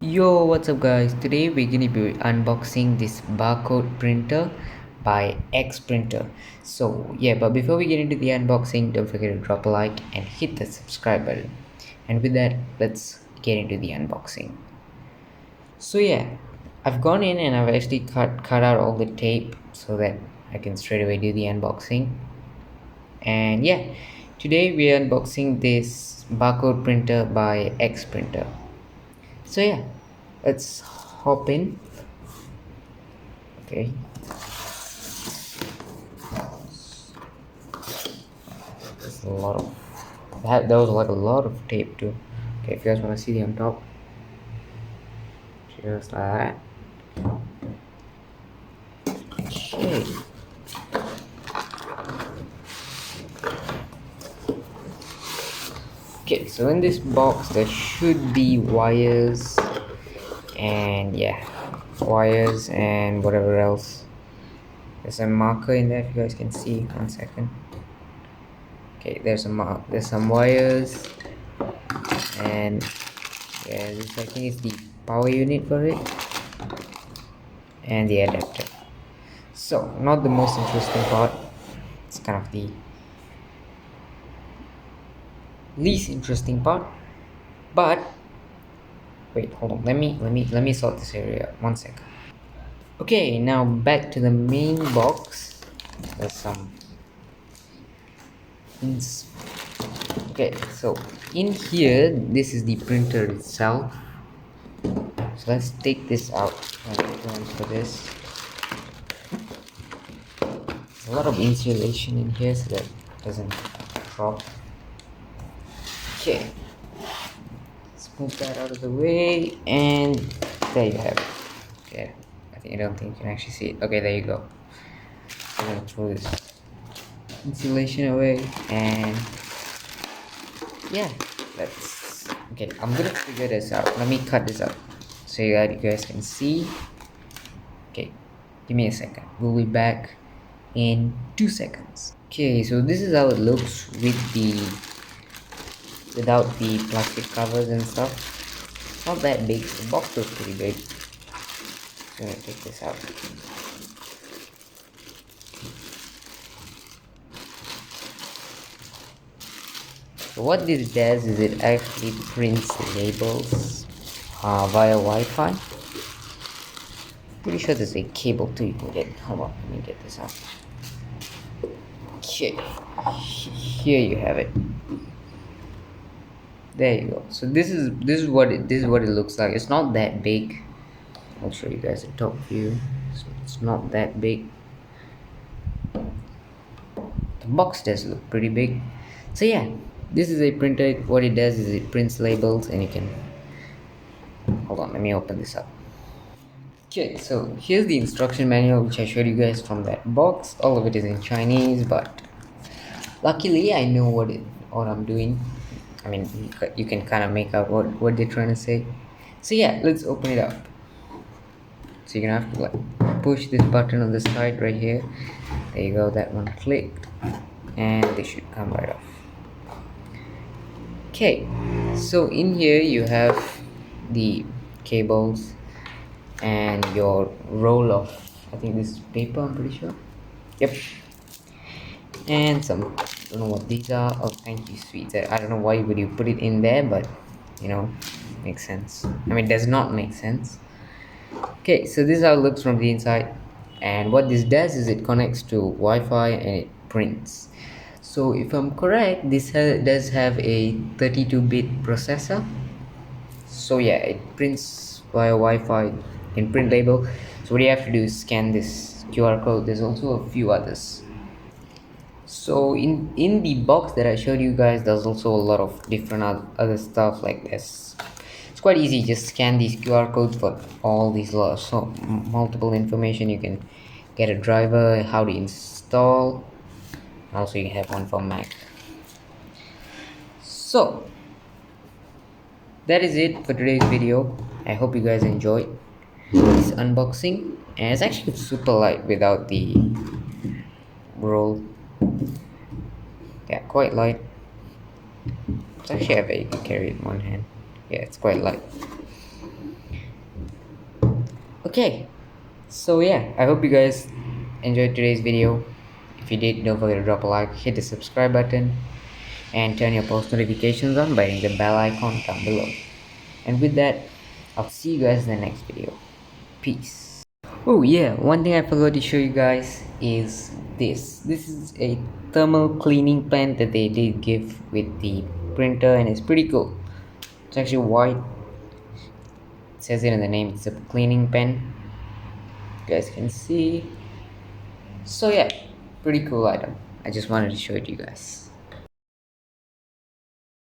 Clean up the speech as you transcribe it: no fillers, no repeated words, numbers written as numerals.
Yo, what's up guys? Today we're gonna be unboxing this barcode printer by X Printer. So yeah, but before we get into the unboxing, don't forget to drop a like and hit the subscribe button. And with that, let's get into the unboxing. So yeah, I've gone in and I've actually cut out all the tape so that I can straight away do the unboxing. And yeah, today we're unboxing this barcode printer by X Printer. So yeah, let's hop in. Okay, there's a lot of that was like a lot of tape too. Okay, if you guys want to see the on top, just like that. Okay, okay, so in this box there should be wires and yeah, wires and whatever else. There's a marker in there if you guys can see. 1 second. Okay, there's some wires, and yeah, this I think is the power unit for it, and the adapter. So not the most interesting part, it's kind of the least interesting part. But wait, hold on, let me sort this area out. 1 second. Okay, now back to the main box. There's some okay, so in here this is the printer itself. So let's take this out. For this, there's a lot of insulation in here so that it doesn't drop. Okay, let's move that out of the way, and there you have it. Okay, I don't think you can actually see it. Okay, there you go. I'm gonna throw this insulation away, and yeah, let's okay, I'm gonna figure this out. Let me cut this out so that you guys can see. Okay, give me a second, we'll be back in 2 seconds. Okay, so this is how it looks without the plastic covers and stuff. It's not that big. The box looks pretty big. Just gonna take this out. So what this does is it actually prints labels via Wi-Fi. Pretty sure there's a cable too you can get. Hold on, let me get this out. Okay, here you have it. There you go. So this is what it looks like. It's not that big. I'll show you guys a top view. It's not that big. The box does look pretty big. So yeah, this is a printer. What it does is it prints labels, and you can hold on, let me open this up. Okay, so here's the instruction manual which I showed you guys from that box. All of it is in Chinese, but luckily I know what I'm doing. I mean, you can kind of make out what they're trying to say. So yeah, let's open it up. So you're gonna have to like push this button on the side right here. There you go, that one clicked, and they should come right off. Okay, so in here you have the cables and your roll of, I think this is paper, I'm pretty sure. Yep. And some, I don't know what these are. Oh, thank you, sweets. I don't know why would you put it in there, but you know, makes sense. I mean, does not make sense. Okay, so this is how it looks from the inside, and what this does is it connects to Wi-Fi and it prints. So if I'm correct, this does have a 32-bit processor. So yeah, it prints via Wi-Fi in print label. So what you have to do is scan this QR code. There's also a few others. So in the box that I showed you guys, there's also a lot of different other stuff like this. It's quite easy, just scan these QR codes for all these so multiple information. You can get a driver, how to install, also you have one for Mac. So that is it for today's video. I hope you guys enjoyed this unboxing, and it's actually super light without the roll. Yeah, quite light. It's actually heavy, you can carry it in one hand. Yeah, it's quite light. Okay, so yeah, I hope you guys enjoyed today's video. If you did, don't forget to drop a like, hit the subscribe button, and turn your post notifications on by hitting the bell icon down below. And with that, I'll see you guys in the next video. Peace. Oh yeah, one thing I forgot to show you guys is this. This is a thermal cleaning pen that they did give with the printer, and it's pretty cool. It's actually white. It says it in the name. It's a cleaning pen. You guys can see. So yeah, pretty cool item. I just wanted to show it to you guys.